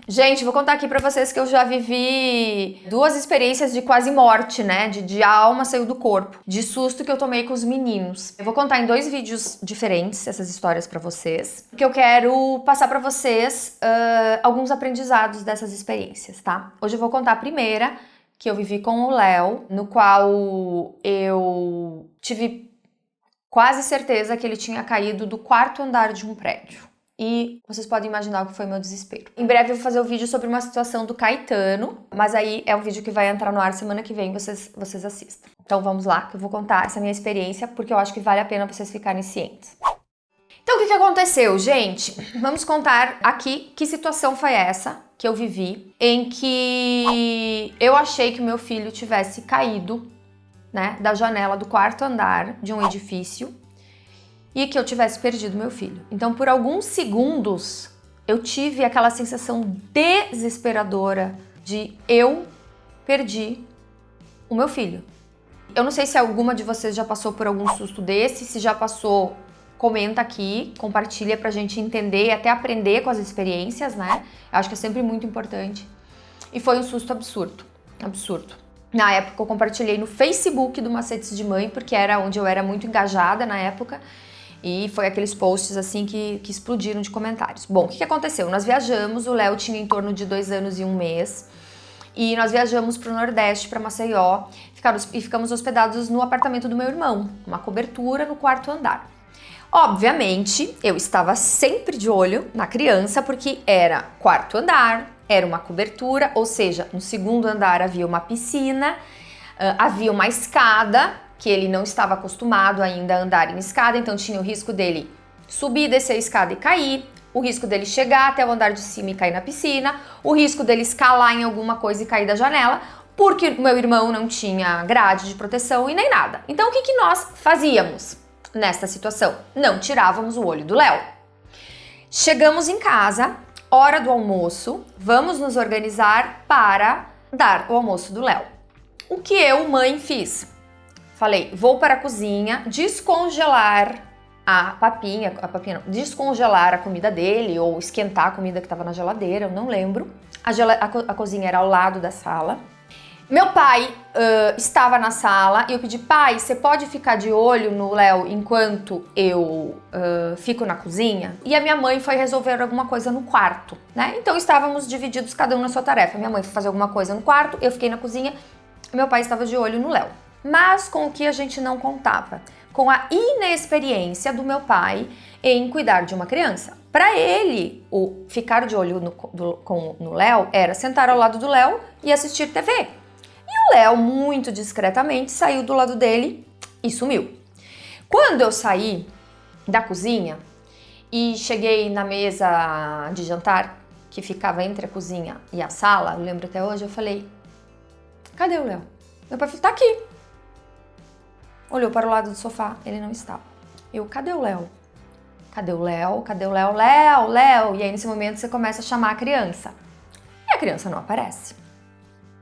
Gente, vou contar aqui pra vocês que eu já vivi 2 experiências de quase morte, né? De a alma saiu do corpo, de susto que eu tomei com os meninos. Eu vou contar em 2 vídeos diferentes essas histórias pra vocês, porque eu quero passar pra vocês alguns aprendizados dessas experiências, tá? Hoje eu vou contar a primeira, que eu vivi com o Léo, no qual eu tive quase certeza que ele tinha caído do 4º andar de um prédio. E vocês podem imaginar o que foi meu desespero. Em breve eu vou fazer um vídeo sobre uma situação do Caetano, mas aí é um vídeo que vai entrar no ar semana que vem, vocês assistam. Então vamos lá, que eu vou contar essa minha experiência, porque eu acho que vale a pena vocês ficarem cientes. Então o que aconteceu, gente? Vamos contar aqui que situação foi essa que eu vivi, em que eu achei que o meu filho tivesse caído, né, da janela do 4º andar de um edifício, e que eu tivesse perdido meu filho. Então, por alguns segundos, eu tive aquela sensação desesperadora de eu perdi o meu filho. Eu não sei se alguma de vocês já passou por algum susto desse, se já passou, comenta aqui, compartilha pra gente entender e até aprender com as experiências, né? Eu acho que é sempre muito importante. E foi um susto absurdo, absurdo. Na época eu compartilhei no Facebook do Macetes de Mãe, porque era onde eu era muito engajada na época. E foi aqueles posts assim que explodiram de comentários. Bom, o que aconteceu? Nós viajamos, o Léo tinha em torno de 2 anos e 1 mês. E nós viajamos para o Nordeste, para Maceió, e ficamos hospedados no apartamento do meu irmão, uma cobertura no 4º andar. Obviamente, eu estava sempre de olho na criança, porque era 4º andar, era uma cobertura, ou seja, no 2º andar havia uma piscina, havia uma escada, que ele não estava acostumado ainda a andar em escada, então tinha o risco dele subir, descer a escada e cair, o risco dele chegar até o andar de cima e cair na piscina, o risco dele escalar em alguma coisa e cair da janela, porque meu irmão não tinha grade de proteção e nem nada. Então o que nós fazíamos nesta situação? Não tirávamos o olho do Léo. Chegamos em casa, hora do almoço, vamos nos organizar para dar o almoço do Léo. O que eu, mãe, fiz? Falei, vou para a cozinha descongelar descongelar a comida dele ou esquentar a comida que estava na geladeira, eu não lembro. A cozinha era ao lado da sala. Meu pai estava na sala e eu pedi, pai, você pode ficar de olho no Léo enquanto eu fico na cozinha? E a minha mãe foi resolver alguma coisa no quarto, né? Então estávamos divididos, cada um na sua tarefa. Minha mãe foi fazer alguma coisa no quarto, eu fiquei na cozinha, meu pai estava de olho no Léo. Mas com o que a gente não contava? Com a inexperiência do meu pai em cuidar de uma criança. Para ele, o ficar de olho no Léo era sentar ao lado do Léo e assistir TV. E o Léo, muito discretamente, saiu do lado dele e sumiu. Quando eu saí da cozinha e cheguei na mesa de jantar, que ficava entre a cozinha e a sala, eu lembro até hoje, eu falei, cadê o Léo? Meu pai falou, tá aqui. Olhou para o lado do sofá, ele não estava. Eu, cadê o Léo? Cadê o Léo? Cadê o Léo? Léo, Léo! E aí nesse momento você começa a chamar a criança. E a criança não aparece.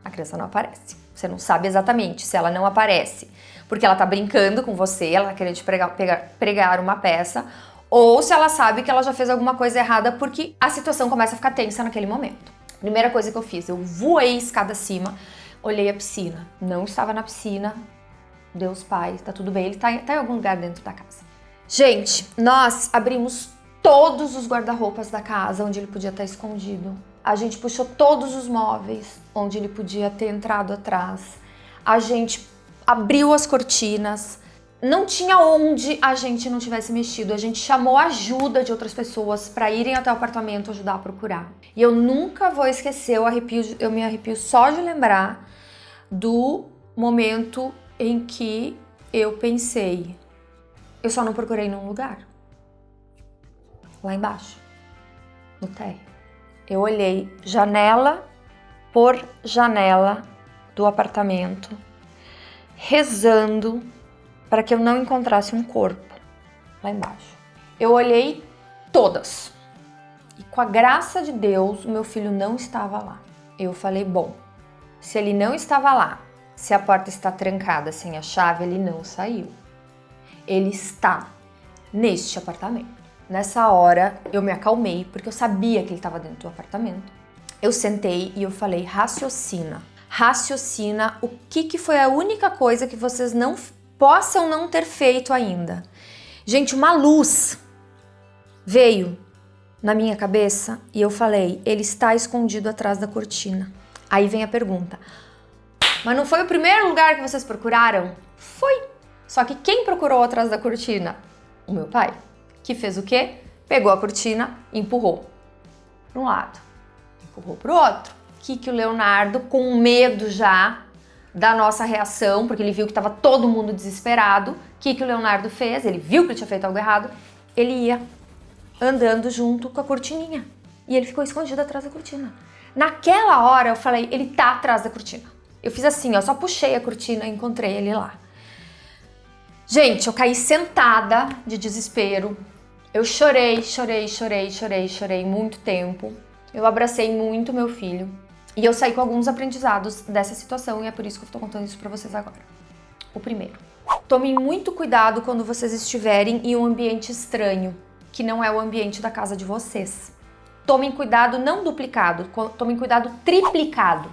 A criança não aparece. Você não sabe exatamente se ela não aparece porque ela tá brincando com você, ela tá querendo te pregar uma peça, ou se ela sabe que ela já fez alguma coisa errada porque a situação começa a ficar tensa naquele momento. Primeira coisa que eu fiz, eu voei escada acima, olhei a piscina. Não estava na piscina. Deus Pai, tá tudo bem, ele tá em algum lugar dentro da casa. Gente, nós abrimos todos os guarda-roupas da casa onde ele podia estar escondido. A gente puxou todos os móveis onde ele podia ter entrado atrás. A gente abriu as cortinas. Não tinha onde a gente não tivesse mexido. A gente chamou a ajuda de outras pessoas para irem até o apartamento ajudar a procurar. E eu nunca vou esquecer, eu me arrepio só de lembrar do momento em que eu pensei, eu só não procurei num lugar. Lá embaixo, no térreo. Eu olhei janela por janela do apartamento, rezando para que eu não encontrasse um corpo lá embaixo. Eu olhei todas. E com a graça de Deus, o meu filho não estava lá. Eu falei, bom, se ele não estava lá, se a porta está trancada sem a chave, ele não saiu. Ele está neste apartamento. Nessa hora, eu me acalmei, porque eu sabia que ele estava dentro do apartamento. Eu sentei e eu falei, raciocina o que foi a única coisa que vocês não possam não ter feito ainda. Gente, uma luz veio na minha cabeça e eu falei, ele está escondido atrás da cortina. Aí vem a pergunta, mas não foi o primeiro lugar que vocês procuraram? Foi. Só que quem procurou atrás da cortina? O meu pai. Que fez o quê? Pegou a cortina e empurrou para um lado, empurrou para o outro. Que o Leonardo, com medo já da nossa reação, porque ele viu que estava todo mundo desesperado, o que o Leonardo fez? Ele viu que ele tinha feito algo errado, ele ia andando junto com a cortininha. E ele ficou escondido atrás da cortina. Naquela hora eu falei, ele tá atrás da cortina. Eu fiz assim, ó, só puxei a cortina e encontrei ele lá. Gente, eu caí sentada de desespero. Eu chorei muito tempo. Eu abracei muito meu filho. E eu saí com alguns aprendizados dessa situação e é por isso que eu tô contando isso pra vocês agora. O primeiro. Tomem muito cuidado quando vocês estiverem em um ambiente estranho, que não é o ambiente da casa de vocês. Tomem cuidado não duplicado, tomem cuidado triplicado.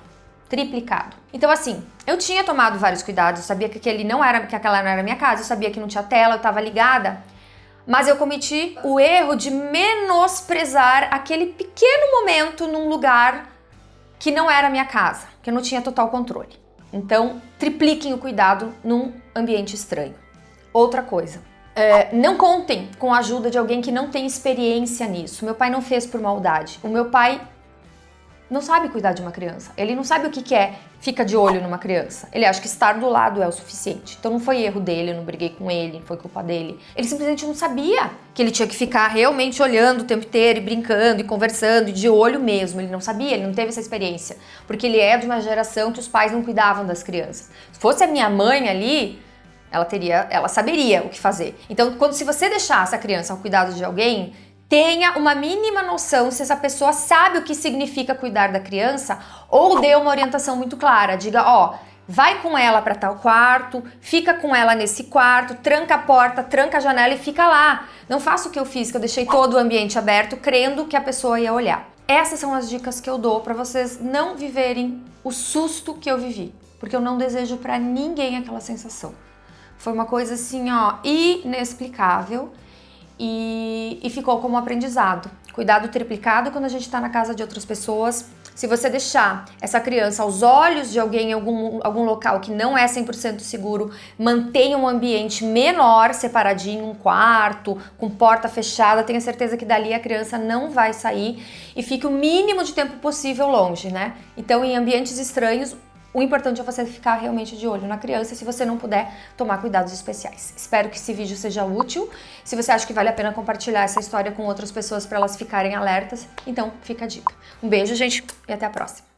Então assim, eu tinha tomado vários cuidados, eu sabia que aquela não era minha casa, eu sabia que não tinha tela, eu tava ligada, mas eu cometi o erro de menosprezar aquele pequeno momento num lugar que não era minha casa, que eu não tinha total controle. Então, tripliquem o cuidado num ambiente estranho. Outra coisa, não contem com a ajuda de alguém que não tem experiência nisso. Meu pai não fez por maldade. O meu pai não sabe cuidar de uma criança. Ele não sabe o que é fica de olho numa criança. Ele acha que estar do lado é o suficiente. Então não foi erro dele, eu não briguei com ele, não foi culpa dele. Ele simplesmente não sabia que ele tinha que ficar realmente olhando o tempo inteiro e brincando e conversando e de olho mesmo. Ele não sabia, ele não teve essa experiência. Porque ele é de uma geração que os pais não cuidavam das crianças. Se fosse a minha mãe ali, ela saberia o que fazer. Então, se você deixasse a criança ao cuidado de alguém, tenha uma mínima noção se essa pessoa sabe o que significa cuidar da criança ou dê uma orientação muito clara. Diga, ó, vai com ela para tal quarto, fica com ela nesse quarto, tranca a porta, tranca a janela e fica lá. Não faça o que eu fiz, que eu deixei todo o ambiente aberto, crendo que a pessoa ia olhar. Essas são as dicas que eu dou para vocês não viverem o susto que eu vivi, porque eu não desejo para ninguém aquela sensação. Foi uma coisa assim, ó, inexplicável. E ficou como aprendizado. Cuidado triplicado quando a gente está na casa de outras pessoas. Se você deixar essa criança aos olhos de alguém em algum local que não é 100% seguro, mantenha um ambiente menor, separadinho, um quarto, com porta fechada, tenha certeza que dali a criança não vai sair e fique o mínimo de tempo possível longe, né? Então, em ambientes estranhos, o importante é você ficar realmente de olho na criança, se você não puder, tomar cuidados especiais. Espero que esse vídeo seja útil. Se você acha que vale a pena compartilhar essa história com outras pessoas para elas ficarem alertas, então fica a dica. Um beijo, gente, e até a próxima.